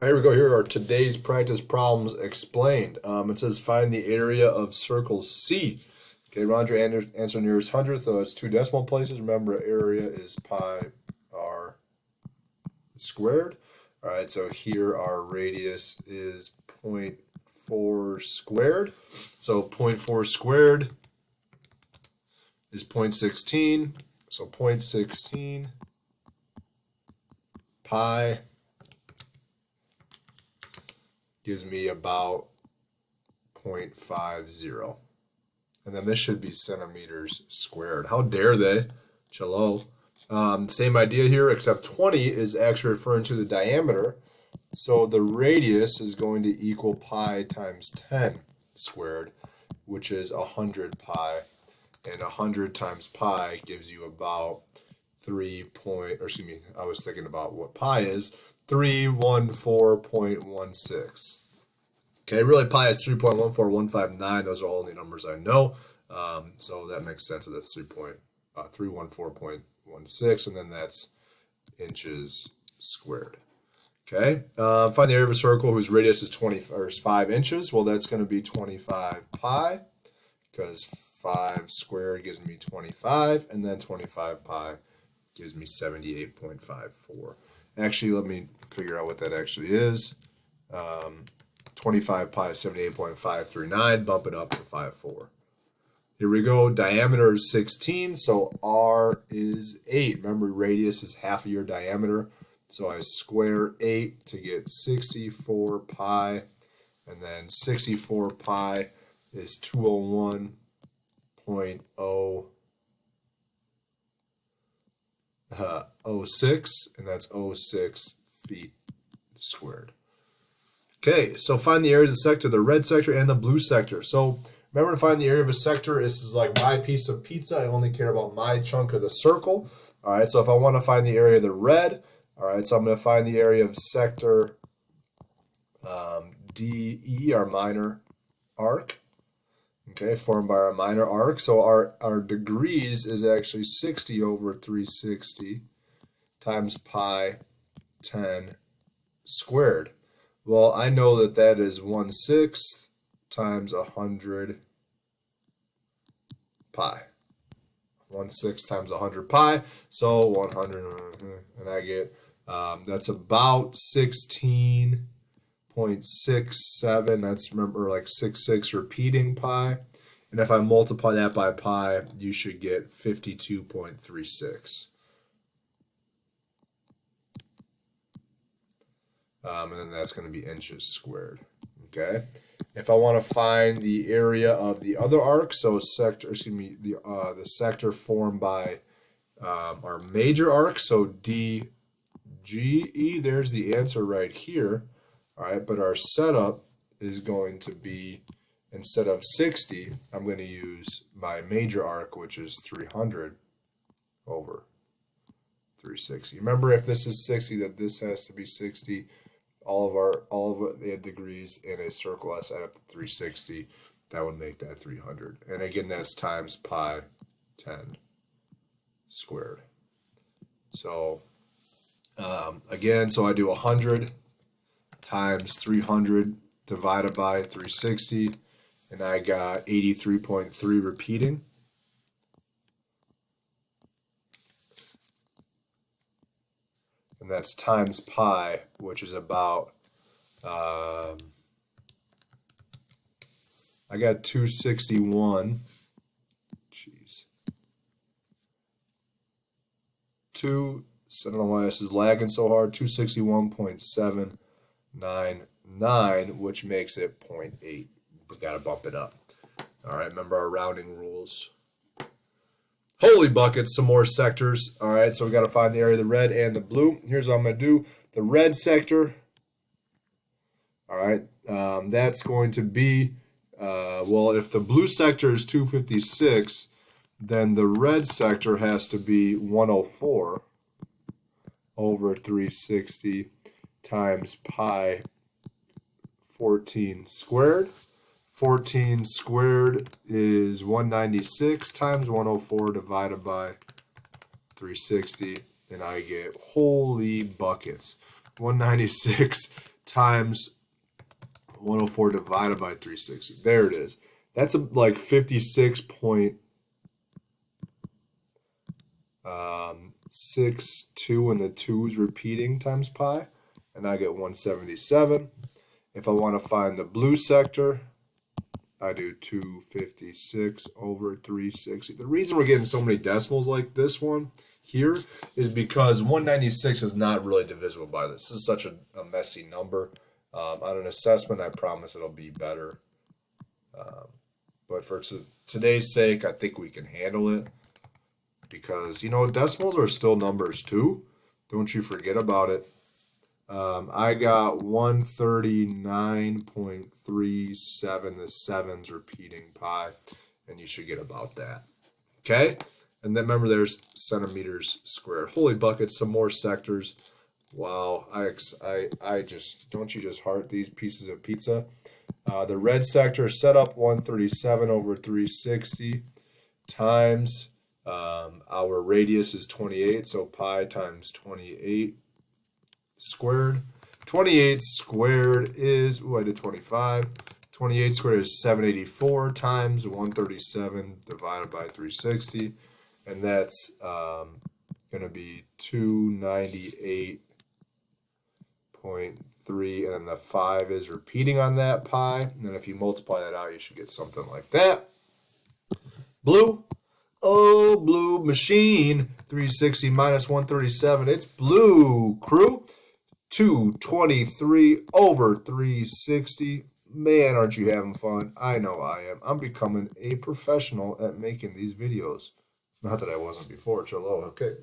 Here we go. Here are today's practice problems explained. It says find the area of circle C. Okay, round your answer nearest hundredth. So it's two decimal places. Remember, area is pi r squared. All right, so here our radius is 0.4 squared. So 0.4 squared is 0.16. So 0.16 pi gives me about 0.50. And then this should be centimeters squared. How dare they? Cello. Same idea here, except 20 is actually referring to the diameter. So the radius is going to equal pi times 10 squared, which is 100 pi. And 100 times pi gives you about I was thinking about what pi is, 314.16. Okay, really pi is 3.14159. Those are all the numbers I know. So that makes sense. So that's 314.16, and then that's inches squared. Okay, find the area of a circle whose radius is 5 inches. Well, that's going to be 25 pi, because 5 squared gives me 25, and then 25 pi gives me 78.54. Actually, let me figure out what that actually is. 25 pi is 78.539. Bump it up to 5.4. Here we go. Diameter is 16, so r is 8. Remember, radius is half of your diameter. So I square 8 to get 64 pi, and then 64 pi is 201.06, and that's 06 feet squared. Okay, so find the area of the sector, the red sector and the blue sector. So remember, to find the area of a sector, this is like my piece of pizza. I only care about my chunk of the circle. All right, so if I want to find the area of the red, all right, so I'm going to find the area of sector DE, our minor arc. Okay, formed by our minor arc. So our degrees is actually 60 over 360 times pi 10 squared. Well, I know that that is 1/6 times 100 pi. 1/6 times 100 pi. So 100, and I get, that's about 16.67. That's, remember, like 66 repeating pi. And if I multiply that by pi, you should get 52.36. And then that's going to be inches squared. Okay. If I want to find the area of the other arc, so the sector formed by our major arc, so DGE, there's the answer right here. All right, but our setup is going to be, instead of 60, I'm going to use my major arc, which is 300 over 360. Remember, if this is 60, that this has to be 60. All of the degrees in a circle I set up to 360. That would make that 300. And again, that's times pi 10 squared. So again, so I do 100 times 300 divided by 360, and I got 83.3 repeating. And that's times pi, which is about, I got 261. Jeez. I don't know why this is lagging so hard. 261.799, which makes it 0.8. We got to bump it up. All right, remember our rounding rules. Holy buckets, some more sectors. All right, so we got to find the area of the red and the blue. Here's what I'm going to do. The red sector, all right, that's going to be, well, if the blue sector is 256, then the red sector has to be 104 over 360 times pi 14 squared. 14 squared is 196 times 104 divided by 360, and I get, holy buckets, 196 times 104 divided by 360. There it is. That's like 56.62, and the 2 is repeating times pi, and I get 177. If I want to find the blue sector, I do 256 over 360. The reason we're getting so many decimals like this one here is because 196 is not really divisible by this. This is such a messy number. On an assessment, I promise it'll be better. But for today's sake, I think we can handle it. Because, you know, decimals are still numbers too. Don't you forget about it. I got 139.37, the 7's repeating pi, and you should get about that. Okay? And then remember there's centimeters squared. Holy buckets, some more sectors. Wow, I just, don't you just heart these pieces of pizza? The red sector set up 137 over 360 times, our radius is 28, so pi times 28 squared. 28 squared is, I did 25. 28 squared is 784 times 137 divided by 360. And that's going to be 298.3. And then the 5 is repeating on that pi. And then if you multiply that out, you should get something like that. Blue. Oh, blue machine. 360 minus 137. It's blue, crew. 223 over 360. Man, aren't you having fun? I know I am. I'm becoming a professional at making these videos. Not that I wasn't before, Cholo. Okay.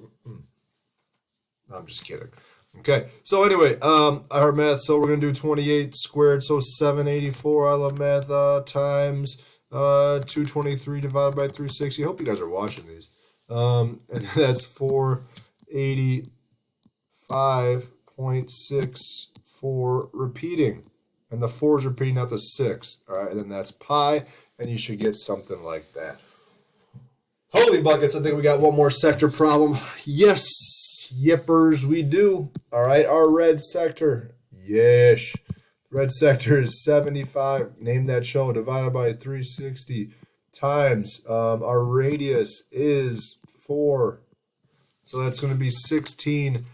I'm just kidding. Okay. So anyway, I heard math. So we're going to do 28 squared. So 784. I love math. Times 223 divided by 360. I hope you guys are watching these. And that's 485.64 repeating. And the 4 is repeating, not the 6. All right. And then that's pi. And you should get something like that. Holy buckets, I think we got one more sector problem. Yes, yippers, we do. All right, our red sector. Yes. Red sector is 75. Name that show. Divided by 360 times. Our radius is 4. So that's going to be 16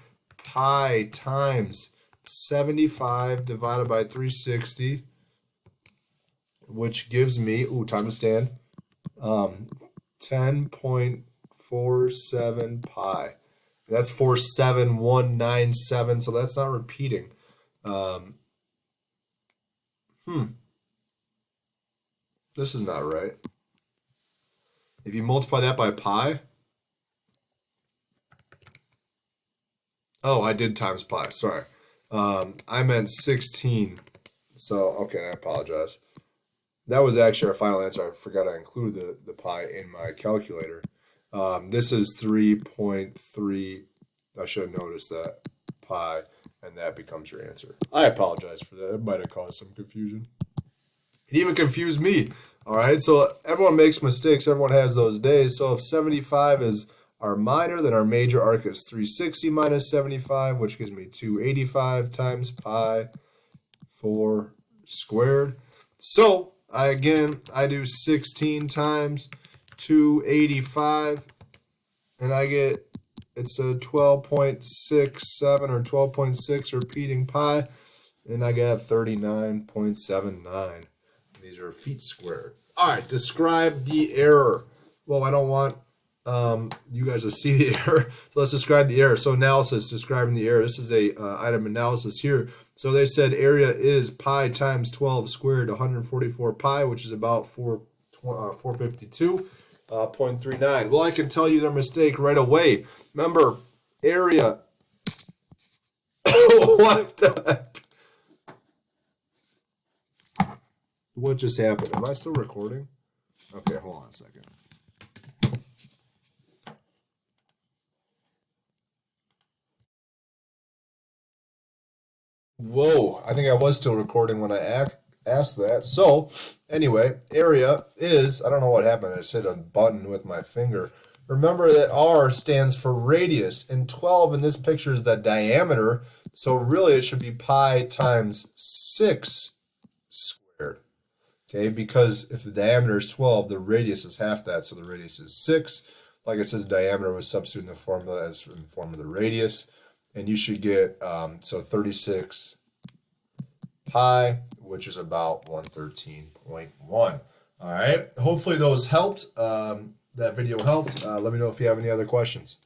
pi times 75 divided by 360. Which gives me, time to stand. 10.47 pi. That's 47197, so that's not repeating. This is not right. If you multiply that by pi. Oh, I did times pi. Sorry. I meant 16. So, okay, I apologize. That was actually our final answer. I forgot I included the pi in my calculator. This is 3.3. I should have noticed that. Pi, and that becomes your answer. I apologize for that. It might have caused some confusion. It even confused me. All right, so everyone makes mistakes. Everyone has those days. So if 75 is our minor, then our major arc is 360 minus 75, which gives me 285 times pi 4 squared. So I do 16 times 285, and I get, it's a 12.67 or 12.6 repeating pi, and I got 39.79. These are feet squared. All right, describe the error. Well, I don't want you guys to see the error, so let's describe the error. So analysis, describing the error. This is a item analysis here. So they said area is pi times 12 squared, 144 pi, which is about 452.39. Well, I can tell you their mistake right away. Remember, area. What the heck? What just happened? Am I still recording? Okay, hold on a second. Whoa, I think I was still recording when I asked that. So, anyway, area is, I don't know what happened. I just hit a button with my finger. remember that r stands for radius, and 12 in this picture is the diameter, so really it should be pi times 6 squared. Okay, because if the diameter is 12, the radius is half that, so the radius is 6. Like it says, diameter was substituted in the formula as in the form of the radius, and you should get, so 36 pi, which is about 113.1. All right, hopefully those helped. That video helped. Let me know if you have any other questions.